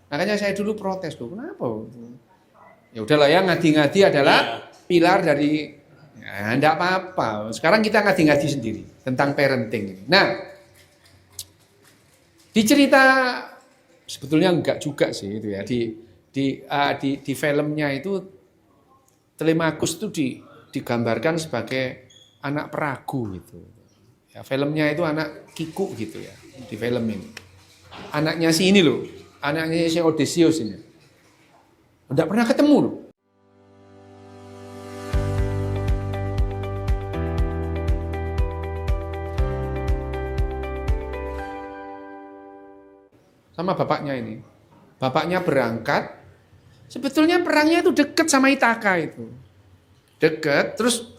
Makanya saya dulu protes loh, kenapa? Ya udahlah ya, ngadi-ngadi adalah pilar dari, ya enggak apa-apa. Sekarang kita ngadi-ngadi sendiri tentang parenting ini. Nah, di cerita sebetulnya enggak juga sih itu ya, di filmnya itu Telemakus itu digambarkan sebagai anak peragu gitu. Ya, filmnya itu anak Kiku gitu ya di film ini. Anaknya si ini loh, anaknya si Odysseus ini. Enggak pernah ketemu loh. Sama bapaknya ini. Bapaknya berangkat, sebetulnya perangnya itu deket sama Ithaka itu. Deket, terus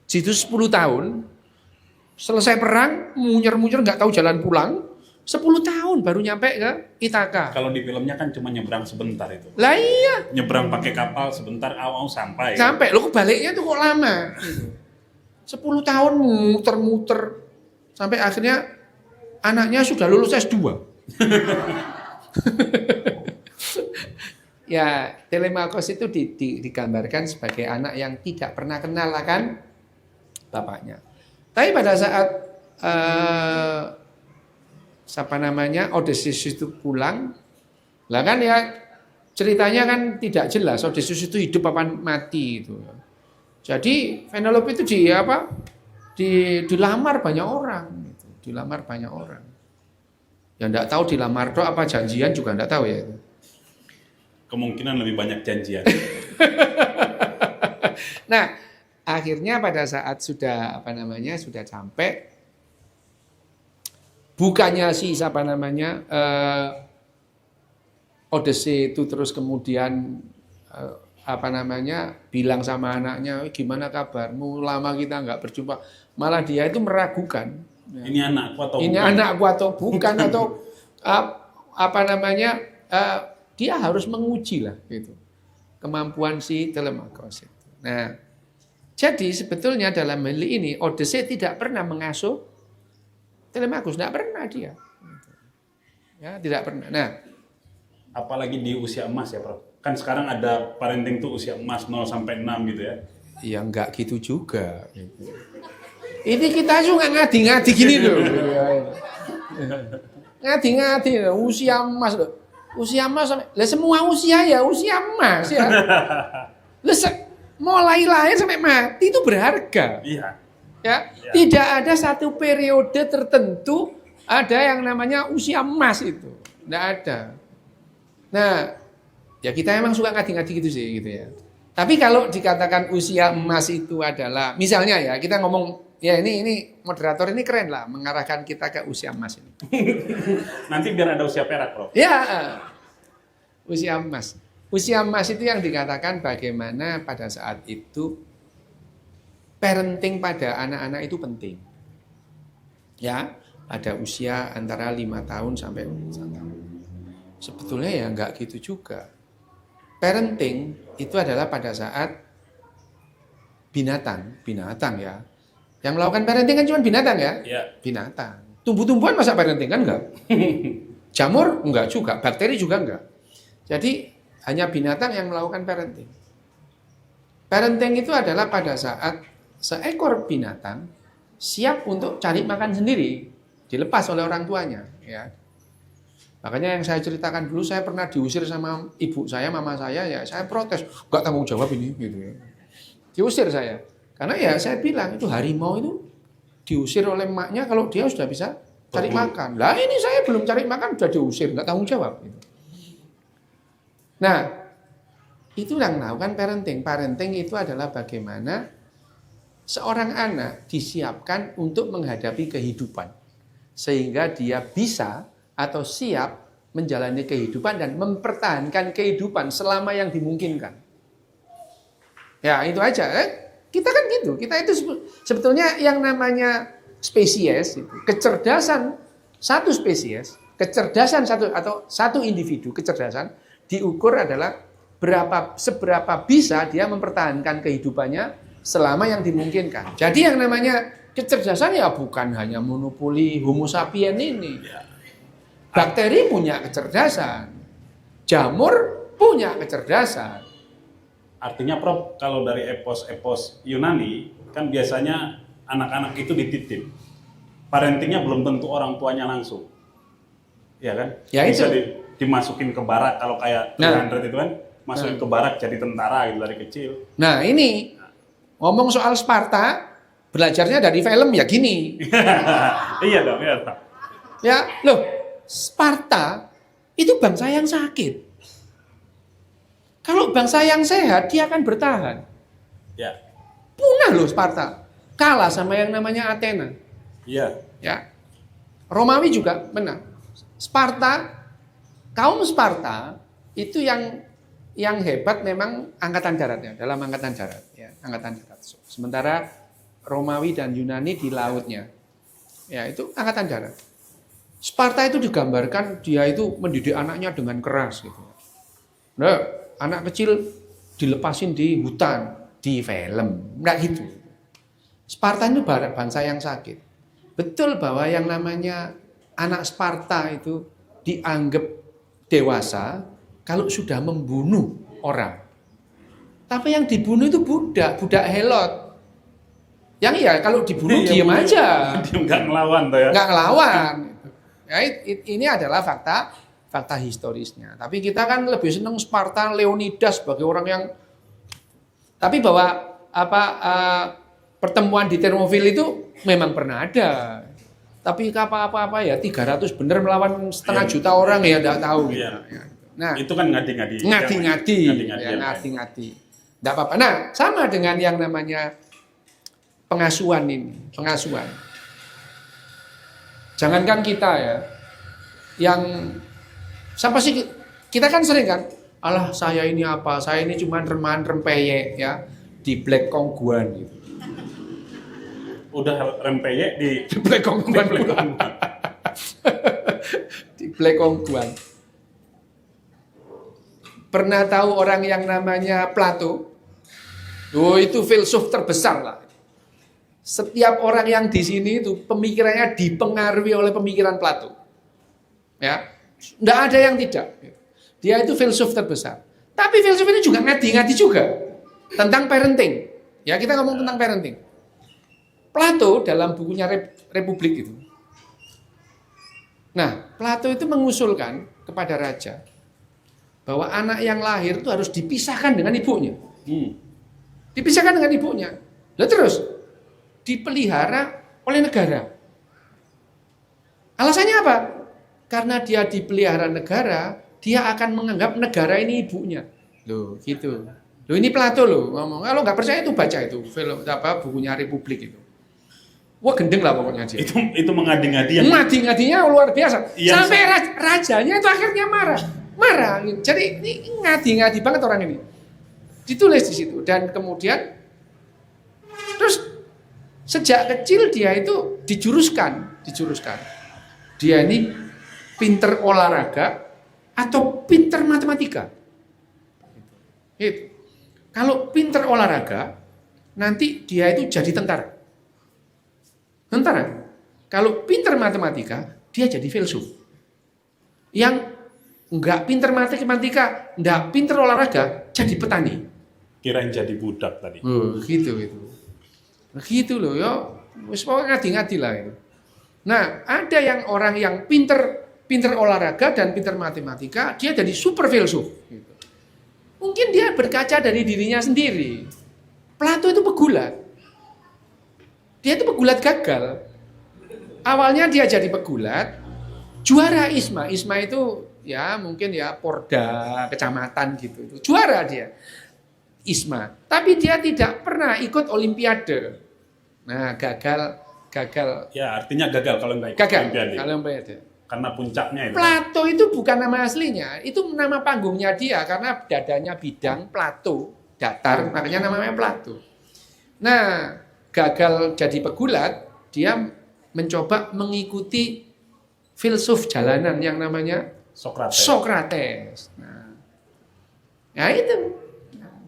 situ 10 tahun, selesai perang, munyer-munyer nggak tahu jalan pulang, 10 tahun baru nyampe ke Ithaka. Kalau di filmnya kan cuma nyebrang sebentar itu. Lah iya. Nyebrang pakai kapal sebentar, awal sampai. Sampai, lo kebaliknya tuh kok lama. 10 tahun muter-muter, sampai akhirnya anaknya sudah lulus S2. Ya, Telemakos itu digambarkan sebagai anak yang tidak pernah kenal akan bapaknya. Tapi pada saat Odysseus itu pulang, lah kan ya ceritanya kan tidak jelas Odysseus itu hidup apa mati itu. Jadi Penelope itu dilamar banyak orang, gitu. Dilamar banyak orang. Ya enggak tahu dilamar doa apa janjian juga enggak tahu ya itu. Kemungkinan lebih banyak janjian. Nah, akhirnya pada saat sudah sudah sampai, bukannya Odysseus itu terus kemudian bilang sama anaknya, gimana kabarmu, lama kita nggak berjumpa, malah dia itu meragukan. Ini anakku atau ini bukan? Anakku atau bukan atau dia harus menguji lah gitu kemampuan si Telemakos itu. Nah, jadi sebetulnya dalam hal ini Odysseus tidak pernah mengasuh Telemakos, tidak pernah dia. Ya, tidak pernah. Nah, apalagi di usia emas ya, Prof. Kan sekarang ada parenting tuh usia emas 0 sampai 6 gitu ya. Ya enggak gitu juga gitu. Ini kita juga ngadi-ngadi gini loh. Ngadi-ngadi usia emas loh. Usia emas, lah semua usia ya usia emas ya. Mulai lahir sampai mati itu berharga. Iya. Ya, tidak ada satu periode tertentu ada yang namanya usia emas itu. Tidak ada. Nah, ya kita emang suka ngadi-ngadi gitu sih gitu ya. Tapi kalau dikatakan usia emas itu adalah, misalnya ya kita ngomong, ya ini moderator ini keren lah mengarahkan kita ke usia emas ini. Nanti biar ada usia perak, Prof. Ya, usia emas. Usia emas itu yang dikatakan bagaimana pada saat itu parenting pada anak-anak itu penting. Ya, pada usia antara 5 tahun sampai 1 tahun. Sebetulnya ya enggak gitu juga. Parenting itu adalah pada saat binatang ya. Yang melakukan parenting kan cuma binatang ya? Iya. Binatang. Tumbuh-tumbuhan masa parenting kan enggak? Jamur enggak juga, bakteri juga enggak. Jadi hanya binatang yang melakukan parenting. Parenting itu adalah pada saat seekor binatang siap untuk cari makan sendiri, dilepas oleh orang tuanya, ya. Makanya yang saya ceritakan dulu, saya pernah diusir sama ibu saya, mama saya, ya saya protes, enggak tanggung jawab ini, gitu ya. Diusir saya, karena ya saya bilang itu harimau itu diusir oleh emaknya kalau dia sudah bisa cari makan. Lah ini saya belum cari makan sudah diusir, enggak tanggung jawab. Gitu. Nah, itu yang melakukan parenting. Parenting itu adalah bagaimana seorang anak disiapkan untuk menghadapi kehidupan, sehingga dia bisa atau siap menjalani kehidupan dan mempertahankan kehidupan selama yang dimungkinkan. Ya itu aja. Kita kan gitu. Kita itu sebetulnya yang namanya spesies, kecerdasan satu spesies, kecerdasan satu individu, kecerdasan diukur adalah seberapa bisa dia mempertahankan kehidupannya selama yang dimungkinkan. Jadi yang namanya kecerdasan ya bukan hanya monopoli Homo sapien ini. Bakteri punya kecerdasan. Jamur punya kecerdasan. Artinya Prof, kalau dari epos-epos Yunani, kan biasanya anak-anak itu dititip. Parentingnya belum tentu orang tuanya langsung. Ya kan? Ya Bisa itu. dimasukin ke barak, kalau kayak 300 itu kan, masukin ke barak jadi tentara gitu dari kecil. Nah ini, ngomong soal Sparta, belajarnya dari film ya gini. Iya dong, iya dong. Ya, loh, Sparta itu bangsa yang sakit. Kalau bangsa yang sehat, dia akan bertahan. Ya, Punah loh Sparta. Kalah sama yang namanya Athena. iya. Ya. Romawi juga menang. Kaum Sparta itu yang hebat memang angkatan daratnya, dalam angkatan darat, ya, angkatan darat. Sementara Romawi dan Yunani di lautnya. Ya, itu angkatan darat. Sparta itu digambarkan dia itu mendidik anaknya dengan keras gitu. Nah, anak kecil dilepasin di hutan, di film, enggak gitu. Sparta itu bangsa yang sakit. Betul bahwa yang namanya anak Sparta itu dianggap dewasa kalau sudah membunuh orang. Tapi yang dibunuh itu budak Helot. Yang ya kalau dibunuh diam aja. Diam nggak ngelawan tuh ya. Nggak ngelawan. Ya, ini adalah fakta historisnya. Tapi kita kan lebih senang Sparta, Leonidas sebagai orang yang. Tapi bahwa pertemuan di Thermopylae itu memang pernah ada. Tapi apa ya 300 bener melawan setengah juta orang ya enggak tahu gitu. Iya. Nah, itu kan ngadi-ngadi. ngadi-ngadi. Ya, Ngadi-ngadi. Enggak apa-apa. Nah, sama dengan yang namanya pengasuhan ini, pengasuhan. Jangankan kita ya, yang siapa sih kita kan sering kan, alah saya ini apa, saya ini cuma remahan rempeyek ya di Black Kongguan gitu. Udah rempeyek di Black Kongguan. Di Black Kongguan. Pernah tahu orang yang namanya Plato? Oh itu filsuf terbesar lah. Setiap orang yang di sini itu pemikirannya dipengaruhi oleh pemikiran Plato. Ya, enggak ada yang tidak. Dia itu filsuf terbesar. Tapi filsuf ini juga ngadi-ngadi juga tentang parenting. Ya, kita ngomong tentang parenting. Plato dalam bukunya Republik itu. Nah, Plato itu mengusulkan kepada raja bahwa anak yang lahir itu harus dipisahkan dengan ibunya. Dipisahkan dengan ibunya. Lalu terus dipelihara oleh negara. Alasannya apa? Karena dia dipelihara negara, dia akan menganggap negara ini ibunya. Loh, gitu. Loh ini Plato loh ngomong. Kalau nggak percaya itu baca itu film bukunya Republik itu. Wah gendeng lah pokoknya dia. Itu mengadi-ngadi yang Ngadi-ngadinya luar biasa. Iya, Sampai rajanya itu akhirnya marah. Jadi ini ngadi-ngadi banget orang ini. Ditulis di situ dan kemudian terus sejak kecil dia itu dijuruskan. Dia ini pinter olahraga atau pinter matematika. Gitu. Kalau pinter olahraga, nanti dia itu jadi tentara. Kalau pinter matematika, dia jadi filsuf. Yang enggak pinter matematika, enggak pinter olahraga, jadi petani. kirain jadi budak tadi. Gitu loh, ya. Wis pokoknya ngadi-ngadi lah itu. Nah, ada yang orang yang pinter olahraga dan pinter matematika, dia jadi super filsuf. Gitu. Mungkin dia berkaca dari dirinya sendiri. Plato itu pegulat. Dia itu pegulat gagal. Awalnya dia jadi pegulat, juara ISMA. ISMA itu ya mungkin ya Porda, kecamatan gitu. Juara dia. ISMA. Tapi dia tidak pernah ikut olimpiade. Nah, gagal. Ya, artinya gagal kalau nggak ikut olimpiade. Kalau olimpiade. Karena puncaknya itu. Plato itu bukan nama aslinya, itu nama panggungnya dia karena dadanya bidang Plato, datar, makanya namanya Plato. Nah, gagal jadi pegulat, dia mencoba mengikuti filsuf jalanan yang namanya Sokrates. Nah, itu.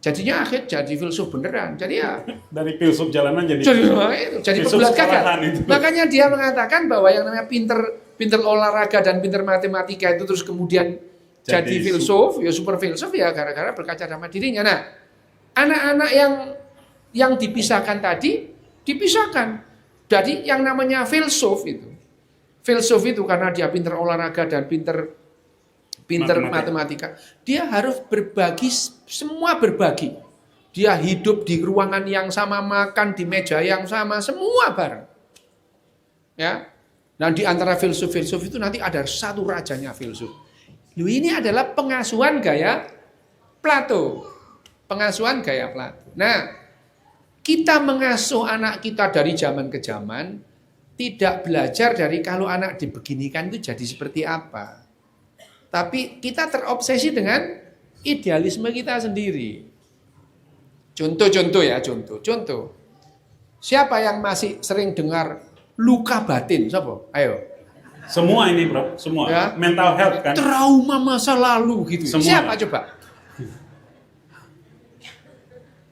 Jadinya akhir jadi filsuf beneran. Jadi ya dari filsuf jalanan jadi pegulat gagal. Makanya dia mengatakan bahwa yang namanya pinter olahraga dan pinter matematika itu terus kemudian jadi filsuf, ya super filsuf ya gara-gara berkaca sama dirinya. Nah, anak-anak yang dipisahkan tadi dipisahkan. Jadi yang namanya filsuf itu karena dia pinter olahraga dan pinter matematika, dia harus berbagi, semua berbagi. Dia hidup di ruangan yang sama, makan di meja yang sama, semua bareng. Ya. Dan di antara filsuf-filsuf itu nanti ada satu rajanya filsuf. Ini adalah pengasuhan gaya Plato. Pengasuhan gaya Plato. Nah, kita mengasuh anak kita dari zaman ke zaman, tidak belajar dari kalau anak dibeginikan itu jadi seperti apa. Tapi kita terobsesi dengan idealisme kita sendiri. Contoh. Siapa yang masih sering dengar luka batin? Siapa? Ayo. Semua ini bro, semua. Ya? Mental health kan. Trauma masa lalu gitu. Semua. Siapa coba?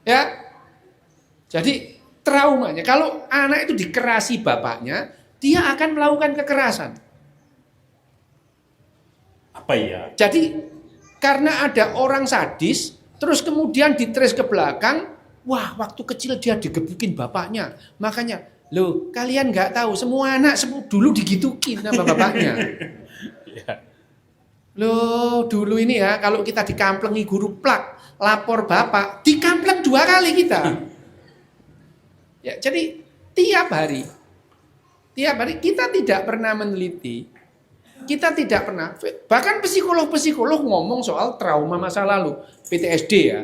Ya. Jadi traumanya, kalau anak itu dikerasi bapaknya, dia akan melakukan kekerasan. Apa ya? Jadi karena ada orang sadis, terus kemudian ditrace ke belakang, wah waktu kecil dia digebukin bapaknya. Makanya, loh kalian nggak tahu, semua anak dulu digitukin sama bapaknya. Loh dulu ini ya, kalau kita dikamplengi guru plak, lapor bapak, dikampleng 2 kali kita. Ya, jadi tiap hari kita tidak pernah meneliti, kita tidak pernah, bahkan psikolog ngomong soal trauma masa lalu, PTSD ya,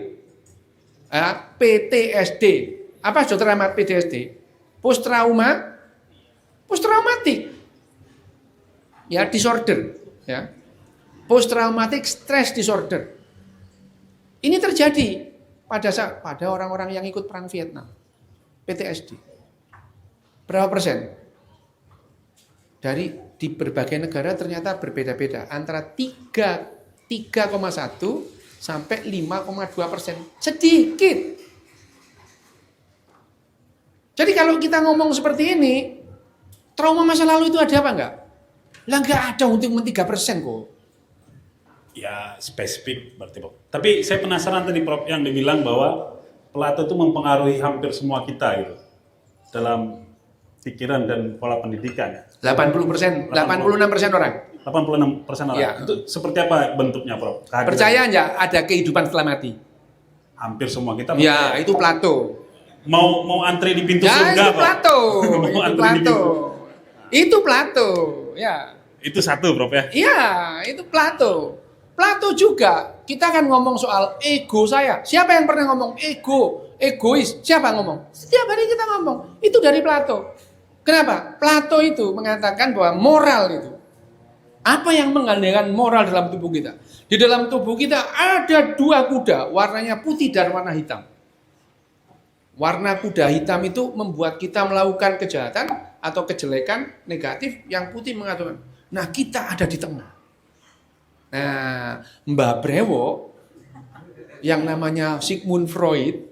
PTSD, apa saudara amat PTSD? Post traumatic, ya disorder, ya, post traumatic stress disorder. Ini terjadi pada orang-orang yang ikut perang Vietnam. PTSD. Berapa persen? Di berbagai negara ternyata berbeda-beda. Antara 3,1 sampai 5,2%. Sedikit. Jadi kalau kita ngomong seperti ini, trauma masa lalu itu ada apa enggak? Lah enggak ada, untung 3% kok. Ya spesifik berarti Prof. Tapi saya penasaran tadi Prof yang dibilang bahwa Plato itu mempengaruhi hampir semua kita gitu dalam pikiran dan pola pendidikan. 86% orang. 86% orang. Ya. Itu seperti apa bentuknya, Prof? Percaya enggak ada kehidupan setelah mati? Hampir semua kita. Ya, itu Plato. Mau antri di pintu ya, surga, itu Plato. Itu Plato. Ya. Itu satu, Prof ya? Iya, itu Plato. Plato juga, kita kan ngomong soal ego saya. Siapa yang pernah ngomong egois? Siapa yang ngomong? Setiap hari kita ngomong. Itu dari Plato. Kenapa? Plato itu mengatakan bahwa moral itu. Apa yang mengandalkan moral dalam tubuh kita? Di dalam tubuh kita ada 2 kuda, warnanya putih dan warna hitam. Warna kuda hitam itu membuat kita melakukan kejahatan atau kejelekan negatif, yang putih mengatakan, nah kita ada di tengah. Nah, Mbah Brewo yang namanya Sigmund Freud,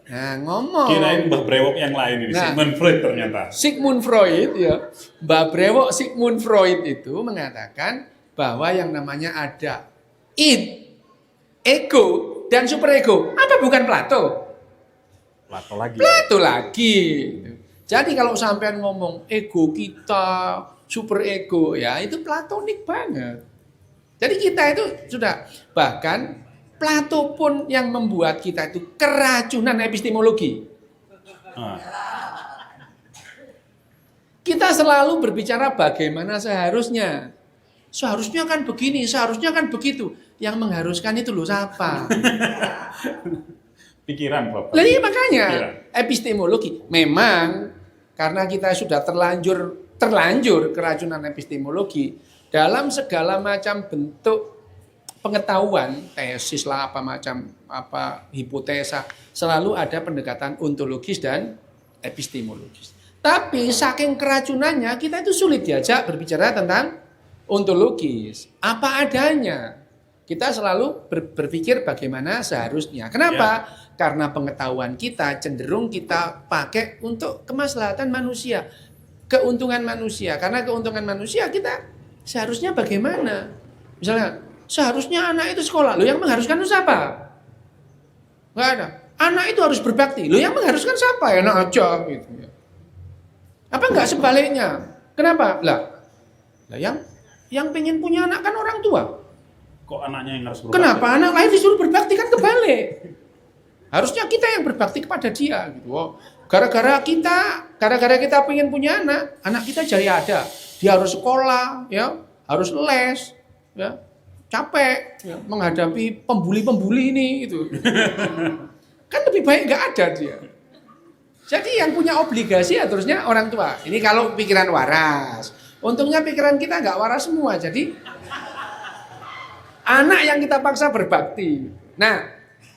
nah ngomong. Kirain Mbah Brewo yang lain ini, Sigmund Freud ternyata. Sigmund Freud ya, Mbah Brewo Sigmund Freud itu mengatakan bahwa yang namanya ada ego dan superego. Apa bukan Plato? Plato lagi. Jadi kalau sampean ngomong ego kita, superego ya, itu platonik banget. Jadi kita itu sudah, bahkan Plato pun yang membuat kita itu keracunan epistemologi. Kita selalu berbicara bagaimana seharusnya. Seharusnya kan begini, seharusnya kan begitu. Yang mengharuskan itu loh siapa? Pikiran, Bapak. Jadi makanya epistemologi memang karena kita sudah terlanjur keracunan epistemologi. Dalam segala macam bentuk pengetahuan, tesis lah apa hipotesa, selalu ada pendekatan ontologis dan epistemologis. Tapi saking keracunannya kita itu sulit diajak berbicara tentang ontologis, apa adanya. Kita selalu berpikir bagaimana seharusnya. Kenapa? Karena pengetahuan kita cenderung kita pakai untuk kemaslahatan manusia, keuntungan manusia. Karena keuntungan manusia kita seharusnya bagaimana? Misalnya, Seharusnya anak itu sekolah. Loh yang mengharuskan itu siapa? Nggak ada. Anak itu harus berbakti. Loh yang mengharuskan siapa? Enak aja gitu ya. Apa enggak sebaliknya? Kenapa? Lah yang pengen punya anak kan orang tua. Kok anaknya yang harus berbakti? Kenapa anak lahir disuruh berbakti kan kebalik? Harusnya kita yang berbakti kepada dia gitu. Oh, gara-gara kita pengen punya anak kita jaya ada. Dia harus sekolah, ya, harus les, ya, capek ya, menghadapi pembuli-pembuli ini gitu. Kan lebih baik nggak ada dia. Jadi yang punya obligasi ya terusnya orang tua. Ini kalau pikiran waras. Untungnya pikiran kita nggak waras semua. Jadi anak yang kita paksa berbakti. Nah,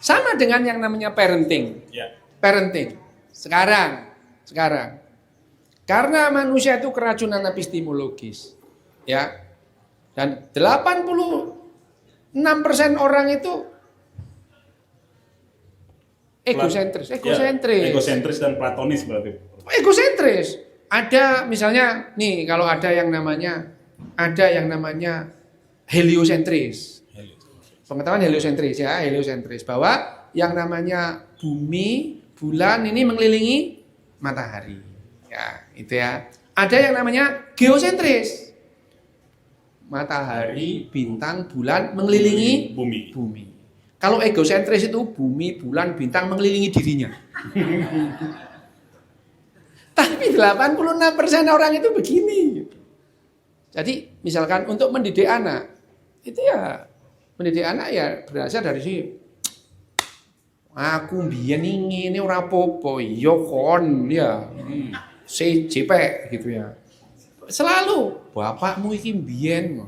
sama dengan yang namanya parenting. Ya. Parenting. Sekarang. Karena manusia itu keracunan epistemologis. Ya. Dan 86% orang itu egosentris. Ya, egosentris dan platonis berarti. Egosentris. Ada misalnya nih kalau ada yang namanya heliosentris. Pengetahuan heliosentris ya, heliosentris bahwa yang namanya bumi, bulan ini mengelilingi matahari. Ya, itu ya. Ada yang namanya geosentris. Matahari, bintang, bulan mengelilingi bumi. Kalau egosentris itu bumi, bulan, bintang mengelilingi dirinya. Tapi 86% orang itu begini. Jadi misalkan untuk mendidik anak, itu ya mendidik anak ya berasal dari si aku mbiyen ini ora apa-apa, iya kon ya. CJP gitu ya. Selalu bapakmu iki mbiyen.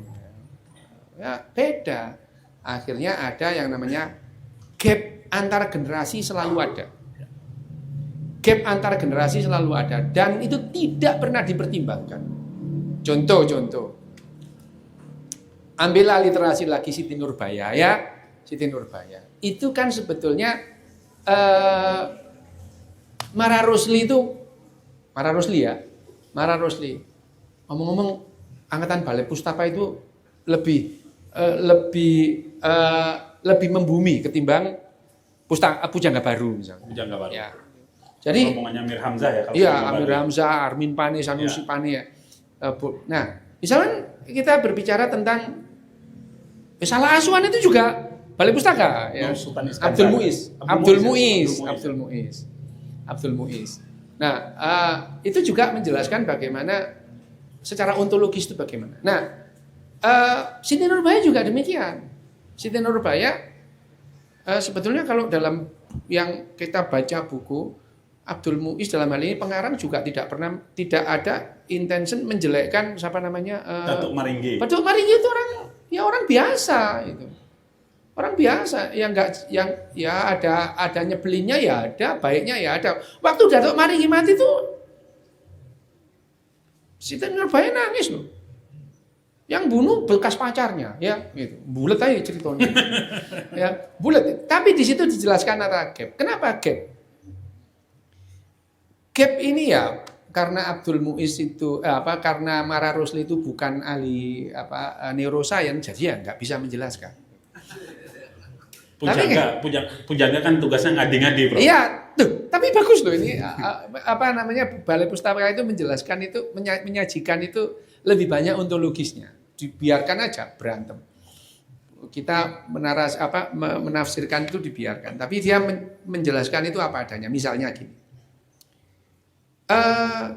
Ya beda. Akhirnya ada yang namanya gap antar generasi selalu ada. Gap antar generasi selalu ada dan itu tidak pernah dipertimbangkan. Contoh. Ambillah literasi lagi Siti Nurbaya ya. Siti Nurbaya. Itu kan sebetulnya Mara Rusli. Ngomong-ngomong angkatan Balai Pustaka itu lebih membumi ketimbang Pujangga Baru misalnya. Pujangga Baru. Ya. Jadi omongannya Amir Hamzah ya. Iya, Amir Hamzah, Armin Pane, Sanusi Pane ya. Nah, misalnya kita berbicara tentang salah asuhan itu juga Balai Pustaka ya. Abdul Muiz. Nah, itu juga menjelaskan bagaimana secara ontologis itu bagaimana. Nah, Siti Nurbaya juga demikian. Siti Nurbaya sebetulnya kalau dalam yang kita baca buku Abdul Muiz dalam hal ini pengarang juga tidak ada intention menjelekkan siapa namanya Datuk Maringgi. Datuk Maringgi itu orang biasa itu. Orang biasa yang ada nyebelinnya ya ada, baiknya ya ada. Waktu Datuk Maringgi mati itu Siti Nurbaya nangis loh. Yang bunuh bekas pacarnya, ya, gitu. Bulet aja ceritanya. Ya, bulet. Tapi di situ dijelaskan antara gap. Kenapa gap? Gap ini ya karena Abdul Muiz itu karena Mara Rusli itu bukan ahli neuroscience, jadi ya nggak bisa menjelaskan. Pujangga kan tugasnya ngadi-ngadi, Bro. Iya, tapi bagus loh ini Balai Pustaka itu menjelaskan itu menyajikan itu lebih banyak ontologisnya. Dibiarkan aja berantem. Kita menafsirkan itu dibiarkan, tapi dia menjelaskan itu apa adanya. Misalnya gini.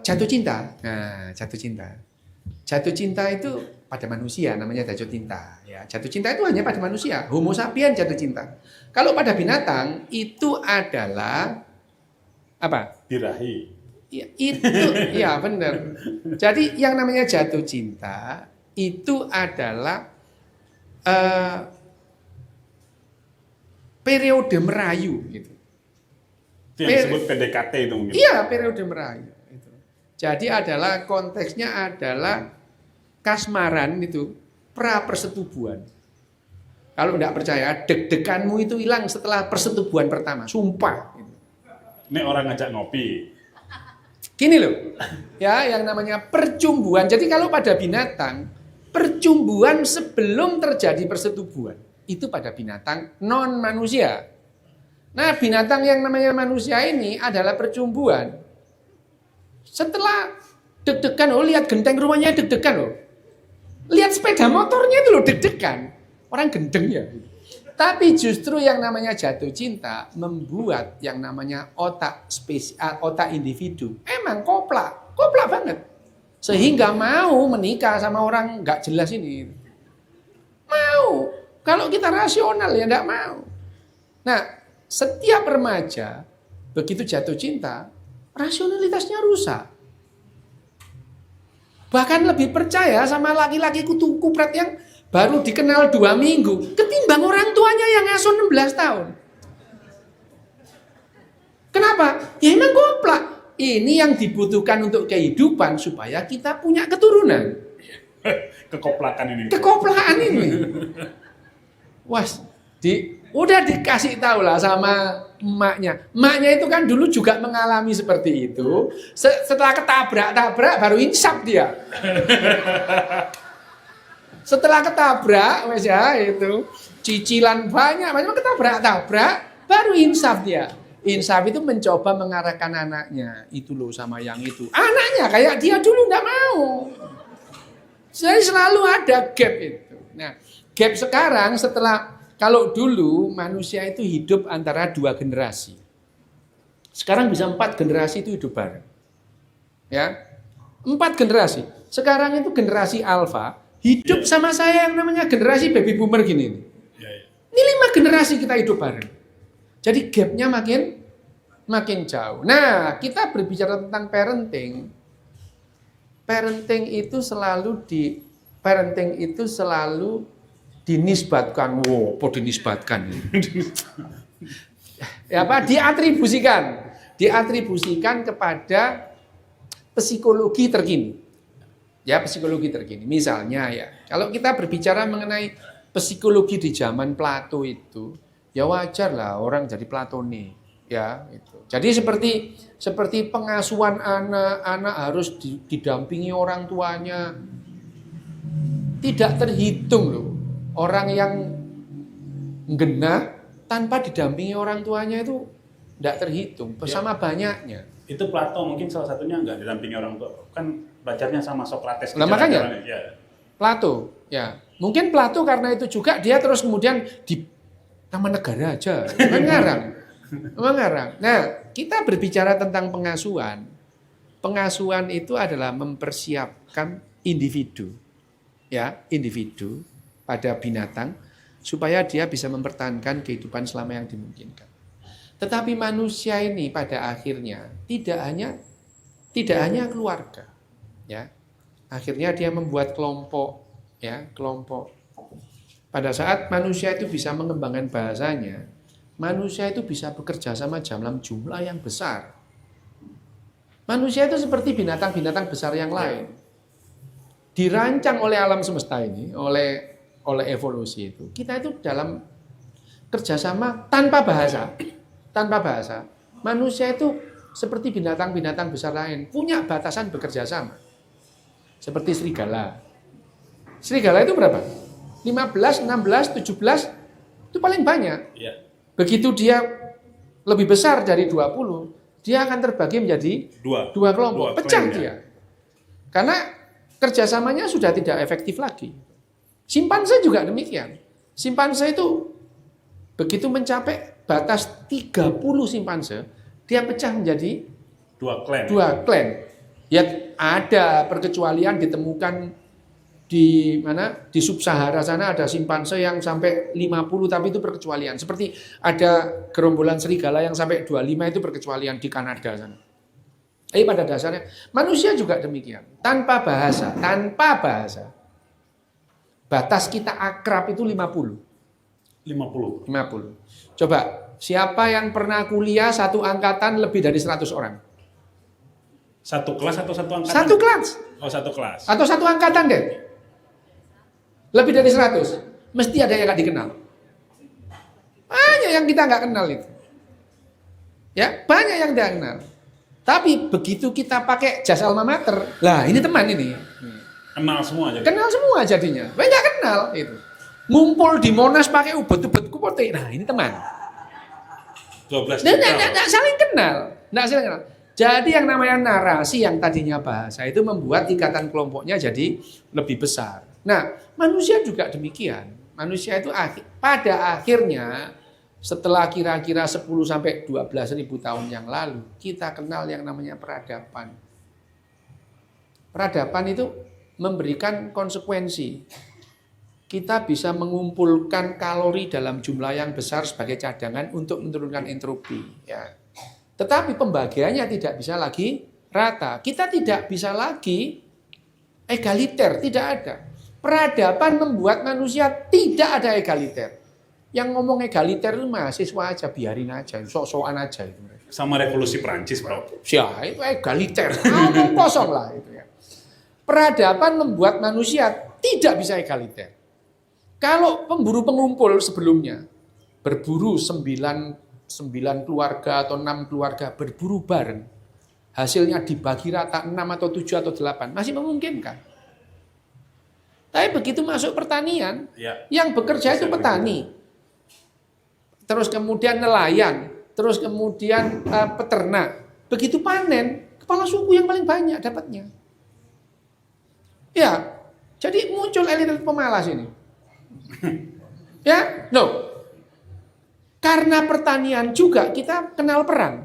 Jatuh cinta. Nah, jatuh cinta. Jatuh cinta itu pada manusia namanya jatuh cinta. Ya, jatuh cinta itu hanya pada manusia. Homo sapiens jatuh cinta. Kalau pada binatang itu adalah apa? Birahi. Ya, itu ya benar. Jadi yang namanya jatuh cinta itu adalah periode merayu gitu. Itu yang disebut PDKT itu mungkin. Iya, periode merayu itu. Jadi adalah konteksnya adalah kasmaran itu pra persetubuhan. Kalau tidak percaya, deg-deganmu itu hilang setelah persetubuhan pertama, sumpah. Gitu. Ini orang ngajak ngopi. Gini loh, ya yang namanya percumbuhan. Jadi kalau pada binatang percumbuhan sebelum terjadi persetubuhan. Itu pada binatang non manusia. Nah, binatang yang namanya manusia ini adalah percumbuhan. Setelah deg-degan, lihat genteng rumahnya deg-degan loh. Lihat sepeda motornya itu loh deg-degan. Orang gendeng ya. Tapi justru yang namanya jatuh cinta membuat yang namanya otak spesial, otak individu emang koplak banget. Sehingga mau menikah sama orang nggak jelas ini. Mau. Kalau kita rasional ya nggak mau. Nah, setiap remaja begitu jatuh cinta, rasionalitasnya rusak. Bahkan lebih percaya sama laki-laki kutu kupret yang baru dikenal 2 minggu ketimbang orang tuanya yang ngasuh 16 tahun. Kenapa? Ya emang goblok. Ini yang dibutuhkan untuk kehidupan supaya kita punya keturunan. Kekoplakan ini. Kekoplakan ini. Was, udah dikasih tahu lah sama emaknya. Emaknya itu kan dulu juga mengalami seperti itu. Setelah ketabrak baru insaf dia. Setelah ketabrak, wes ya itu cicilan banyak ketabrak baru insaf dia. Insaf itu mencoba mengarahkan anaknya, itu loh sama yang itu. Anaknya kayak dia dulu nggak mau. Jadi selalu ada gap itu. Nah, gap sekarang setelah kalau dulu manusia itu hidup antara 2 generasi. Sekarang bisa 4 generasi itu hidup bareng. Ya. 4 generasi. Sekarang itu generasi alfa hidup sama saya yang namanya generasi baby boomer gini nih. Ini 5 generasi kita hidup bareng. Jadi gapnya makin jauh. Nah, kita berbicara tentang parenting. Parenting itu selalu dinisbatkan. Wow, apa dinisbatkan? Ya apa? Diatribusikan kepada psikologi terkini. Ya, psikologi terkini. Misalnya ya, kalau kita berbicara mengenai psikologi di zaman Plato itu, ya wajar lah orang jadi platonik, ya itu. Jadi seperti pengasuhan anak harus didampingi orang tuanya. Tidak terhitung loh orang yang genah tanpa didampingi orang tuanya itu tidak terhitung bersama banyaknya. Itu Plato mungkin salah satunya nggak didampingi orang tua. Kan belajarnya sama Socrates. Nah, makanya ya. Plato, ya. Mungkin Plato karena itu juga dia terus kemudian di Taman Negara aja, mengarang. Nah, kita berbicara tentang pengasuhan. Pengasuhan itu adalah mempersiapkan individu, ya, individu pada binatang supaya dia bisa mempertahankan kehidupan selama yang dimungkinkan. Tetapi manusia ini pada akhirnya tidak hanya keluarga, ya. Akhirnya dia membuat kelompok, ya, kelompok. Pada saat manusia itu bisa mengembangkan bahasanya, manusia itu bisa bekerja sama dalam jumlah yang besar. Manusia itu seperti binatang-binatang besar yang lain. Dirancang oleh alam semesta ini, oleh evolusi itu. Kita itu dalam kerjasama tanpa bahasa. Tanpa bahasa. Manusia itu seperti binatang-binatang besar lain, punya batasan bekerja sama. Seperti serigala. Serigala itu berapa? 15, 16, 17 itu paling banyak. Ya. Begitu dia lebih besar dari 20, dia akan terbagi menjadi dua kelompok. Pecah dia. Karena kerjasamanya sudah tidak efektif lagi. Simpanse juga demikian. Simpanse itu begitu mencapai batas 30 simpanse, dia pecah menjadi dua klan. Ya ada perkecualian ditemukan di mana di sub-Sahara sana ada simpanse yang sampai 50 tapi itu perkecualian. Seperti ada gerombolan serigala yang sampai 25 itu perkecualian di Kanada sana. Pada dasarnya manusia juga demikian. Tanpa bahasa. Batas kita akrab itu 50. Coba, siapa yang pernah kuliah satu angkatan lebih dari 100 orang? Satu kelas atau satu angkatan? Satu kelas. Oh, satu kelas. Atau satu angkatan deh. Lebih dari 100. Mesti ada yang gak dikenal. Banyak yang kita gak kenal itu. Ya, banyak yang tidak kenal. Tapi begitu kita pakai jas alma mater, lah ini teman ini. Kenal semua jadi. Kenal semua jadinya. Mereka nggak kenal itu. Ngumpul di Monas pakai ubet-ubetku putih. Nah, ini teman. 12 Dan juta. nggak saling kenal. Nggak saling kenal. Jadi yang namanya narasi yang tadinya bahasa itu membuat ikatan kelompoknya jadi lebih besar. Nah, manusia juga demikian. Manusia itu pada akhirnya setelah kira-kira 10 sampai 12 ribu tahun yang lalu, kita kenal yang namanya peradaban. Peradaban itu memberikan konsekuensi. Kita bisa mengumpulkan kalori dalam jumlah yang besar sebagai cadangan untuk menurunkan entropi. Ya. Tetapi pembagiannya tidak bisa lagi rata. Kita tidak bisa lagi egaliter, tidak ada. Peradaban membuat manusia tidak ada egaliter. Yang ngomong egaliter itu mahasiswa aja, biarin aja, sok-sokan aja itu. Sama revolusi Prancis, Bro. Ya, itu egaliter. Ngomong kosong lah itu ya. Peradaban membuat manusia tidak bisa egaliter. Kalau pemburu pengumpul sebelumnya berburu 9 keluarga atau 6 keluarga berburu bareng, hasilnya dibagi rata 6 atau 7 atau 8, masih memungkinkan. Tapi begitu masuk pertanian, Ya. yang bekerja itu petani, terus kemudian nelayan, terus kemudian peternak. Begitu panen, kepala suku yang paling banyak dapatnya. Ya, jadi muncul elit pemalas ini. Ya, no. Karena pertanian juga kita kenal perang.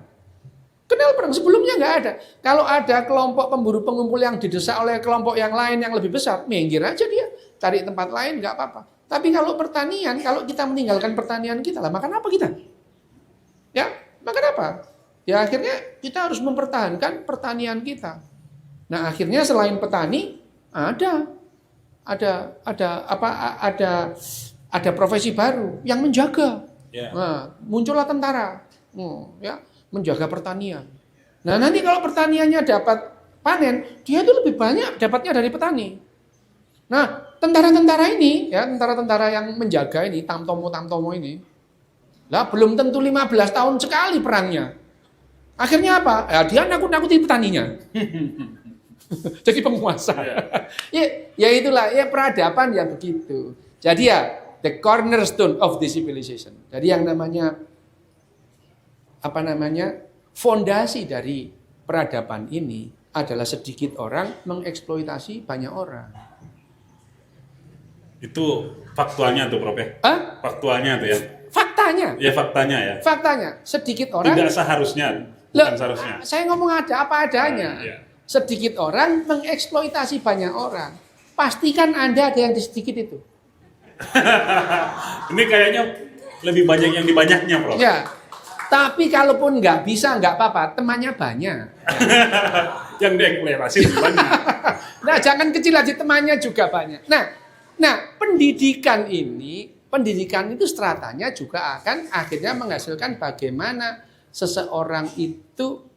Kenal perang, sebelumnya nggak ada. Kalau ada kelompok pemburu pengumpul yang didesak oleh kelompok yang lain yang lebih besar, minggir aja dia, cari tempat lain nggak apa-apa. Tapi kalau pertanian, kalau kita meninggalkan pertanian kita, lah makan apa kita? Ya, makan apa? Ya akhirnya kita harus mempertahankan pertanian kita. Nah akhirnya selain petani ada profesi baru yang menjaga. Ya. Nah, muncullah tentara, ya, menjaga pertanian. Nah nanti kalau pertaniannya dapat panen, dia itu lebih banyak dapatnya dari petani. Nah tentara-tentara ini, ya tentara-tentara yang menjaga ini, tamtomo ini, lah belum tentu 15 tahun sekali perangnya. Akhirnya apa? Ya, dia nakut-nakuti petaninya. Jadi penguasa. Ya itulah, ya peradaban ya begitu. Jadi ya the cornerstone of the civilization. Jadi yang namanya fondasi dari peradaban ini adalah sedikit orang mengeksploitasi banyak orang. Itu faktualnya tuh, Prof. Ya? Hah? Faktualnya tuh ya. Faktanya. Ya faktanya ya. Faktanya sedikit orang. Tidak seharusnya. Bukan seharusnya. Saya ngomong ada apa adanya. Ya. Sedikit orang mengeksploitasi banyak orang. Pastikan Anda ada yang di sedikit itu. Ini kayaknya lebih banyak yang di banyaknya, Prof. Ya. Tapi kalaupun nggak bisa, nggak apa-apa. Temannya banyak. Yang dieksploitasi lebih banyak. Nah, jangan kecil aja, temannya juga banyak. Nah, pendidikan itu stratanya juga akan akhirnya menghasilkan bagaimana seseorang itu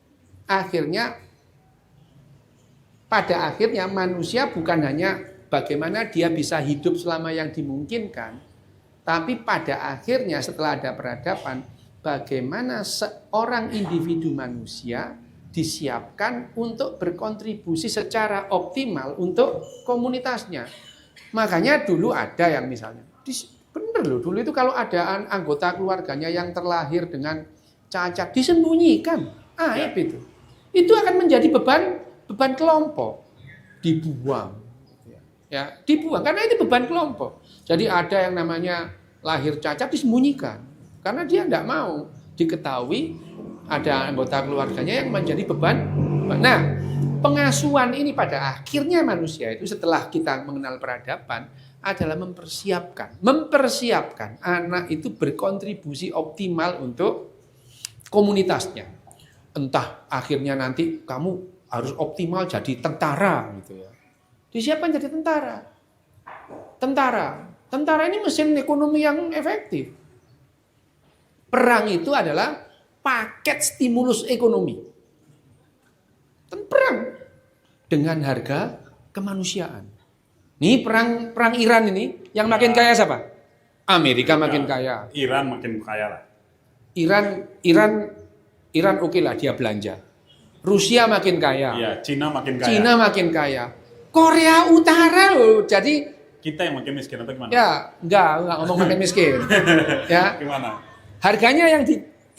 pada akhirnya manusia bukan hanya bagaimana dia bisa hidup selama yang dimungkinkan, tapi pada akhirnya setelah ada peradaban, bagaimana seorang individu manusia disiapkan untuk berkontribusi secara optimal untuk komunitasnya. Makanya dulu ada yang misalnya, bener loh, dulu itu kalau ada anggota keluarganya yang terlahir dengan cacat, disembunyikan, aib itu. Itu akan menjadi beban kelompok, dibuang. Ya, dibuang karena itu beban kelompok. Jadi ada yang namanya lahir cacat disembunyikan karena dia tidak mau diketahui ada anggota keluarganya yang menjadi beban. Nah, pengasuhan ini pada akhirnya manusia itu setelah kita mengenal peradaban adalah mempersiapkan anak itu berkontribusi optimal untuk komunitasnya. Entah akhirnya nanti kamu harus optimal jadi tentara gitu ya. Disiapkan jadi tentara. Tentara ini mesin ekonomi yang efektif. Perang itu adalah paket stimulus ekonomi. Perang dengan harga kemanusiaan. Nih perang Iran ini yang makin kaya siapa? Amerika makin kaya. Iran makin kaya lah. Iran oke lah dia belanja. Rusia makin kaya. Iya, Cina makin kaya. Cina makin kaya. Korea Utara loh. Jadi Kita yang makin miskin atau gimana? ya enggak ngomong makin miskin. Ya. Gimana? Harganya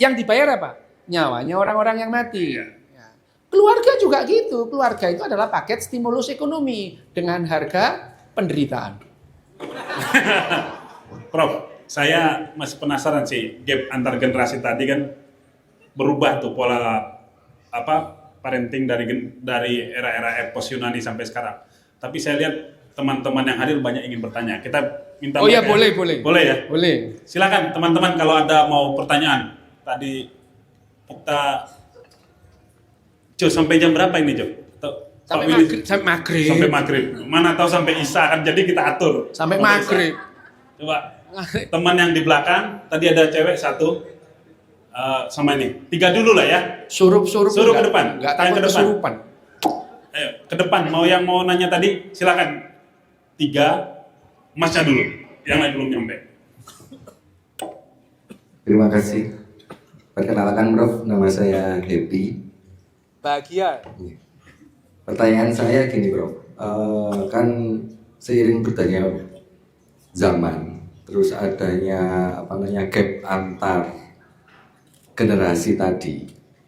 yang dibayar apa? Nyawanya orang-orang yang mati. Ya. Keluarga juga gitu. Keluarga itu adalah paket stimulus ekonomi dengan harga penderitaan. Prof, saya masih penasaran sih gap antar generasi tadi kan berubah tuh pola parenting dari era-era post Yunani sampai sekarang. Tapi saya lihat teman-teman yang hadir banyak ingin bertanya. Kita minta Oh ya, mereka boleh. Boleh ya? Boleh. Silakan teman-teman kalau ada mau pertanyaan. Tadi kita Jo sampai jam berapa ini Jo? Sampai maghrib. Sampai maghrib. Mana tahu sampai isya kan jadi kita atur. Sampai Sampai maghrib. isya. Coba teman yang di belakang tadi ada cewek satu sama ini. 3 dulu lah ya. Suruh Suruh ke depan. Enggak Tanya takut ke depan. kesurupan. Ayo ke depan. Yang mau nanya tadi silakan. 3 Masnya dulu. Yang lain belum nyampe. Terima kasih. Perkenalkan Prof, nama saya Happy. Bahagia. Pertanyaan saya gini Prof, kan seiring bertanya zaman, terus adanya gap antar generasi tadi,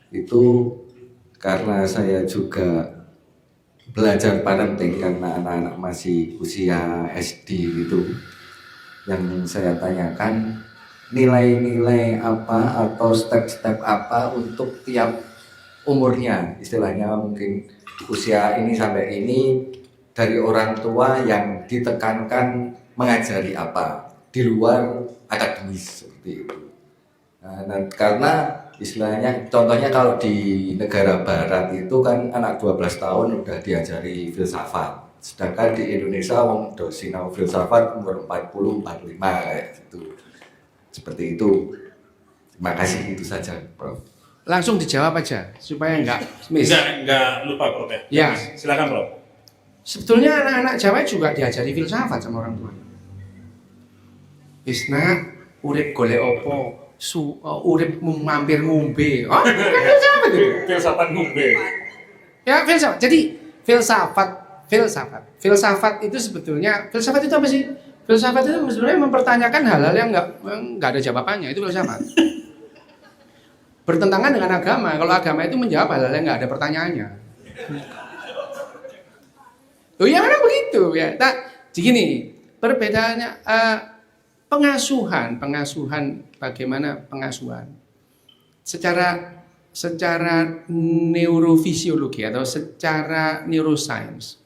itu karena saya juga belajar parenting karena anak-anak masih usia SD gitu. Yang saya tanyakan nilai-nilai apa atau step-step apa untuk tiap umurnya, istilahnya mungkin usia ini sampai ini dari orang tua yang ditekankan mengajari apa di luar akademis seperti itu. Nah, karena istilahnya contohnya kalau di negara barat itu kan anak 12 tahun udah diajari filsafat, sedangkan di Indonesia wong do sinau filsafat umur 40 45 kayak gitu. Seperti itu. Terima kasih, itu saja Prof. Langsung dijawab aja supaya enggak miss. Enggak lupa Prof ya. Ya. Silakan Prof. Sebetulnya anak-anak Jawa juga diajari filsafat sama orang tua. Isna urip golek opo, urip mampir ngombe. Oh, kan filsafat itu. Filsafat ngombe. Ya, filsafat. Jadi filsafat itu sebetulnya filsafat itu apa sih? Filsafat itu sebenarnya mempertanyakan hal-hal yang enggak ada jawabannya, itu filsafat. Bertentangan dengan agama. Kalau agama itu menjawab hal-hal yang enggak ada pertanyaannya. Oh ya memang begitu ya. Begini, perbedaannya pengasuhan bagaimana pengasuhan secara neurofisiologi atau secara neuroscience.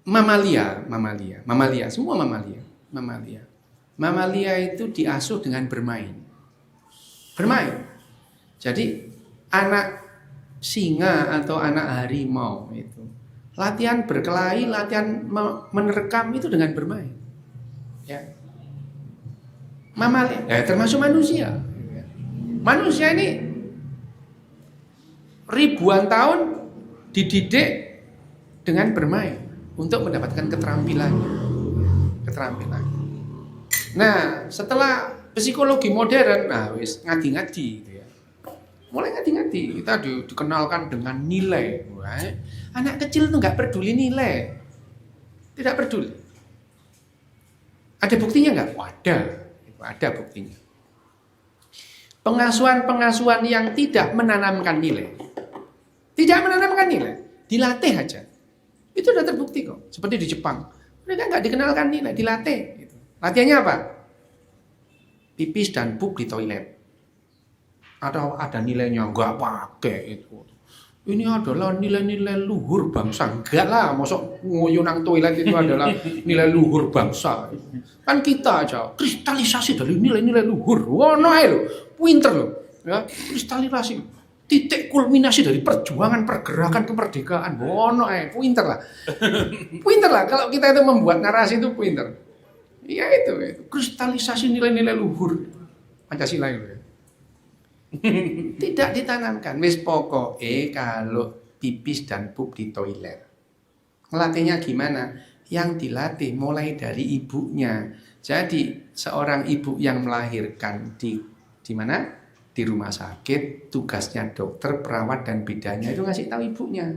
Mamalia itu diasuh dengan bermain. Jadi anak singa atau anak harimau itu latihan berkelahi, latihan menerkam itu dengan bermain. Ya. Mamalia, termasuk manusia. Manusia ini ribuan tahun dididik dengan bermain untuk mendapatkan keterampilan. Nah, setelah psikologi modern, wis ngadi-ngadi gitu ya. Mulai ngadi-ngadi, kita dikenalkan dengan nilai. Anak kecil itu nggak peduli nilai, tidak peduli. Ada buktinya nggak? Ada buktinya. Pengasuhan yang tidak menanamkan nilai, dilatih aja. Itu sudah terbukti kok. Seperti di Jepang, mereka nggak dikenalkan nilai, dilatih. Gitu. Latihannya apa? Pipis dan pup di toilet. Atau ada nilainya nggak pakai itu. Ini adalah nilai-nilai luhur bangsa. Enggak lah, mosok ngoyo nang toilet itu adalah nilai luhur bangsa. Kan kita aja kristalisasi dari nilai-nilai luhur. Wono ae lho, pinter lho. Ya, kristalisasi. Titik kulminasi dari perjuangan pergerakan kemerdekaan. Wono ae, pinter lah. Pinter lah kalau kita itu membuat narasi itu pinter. Iya itu. Kristalisasi nilai-nilai luhur Pancasila itu. Tidak ditanamkan. Wis pokoknya kalau pipis dan pup di toilet. Ngelatihnya gimana? Yang dilatih mulai dari ibunya. Jadi seorang ibu yang melahirkan di mana? di rumah sakit, tugasnya dokter, perawat dan bidannya itu ngasih tahu ibunya.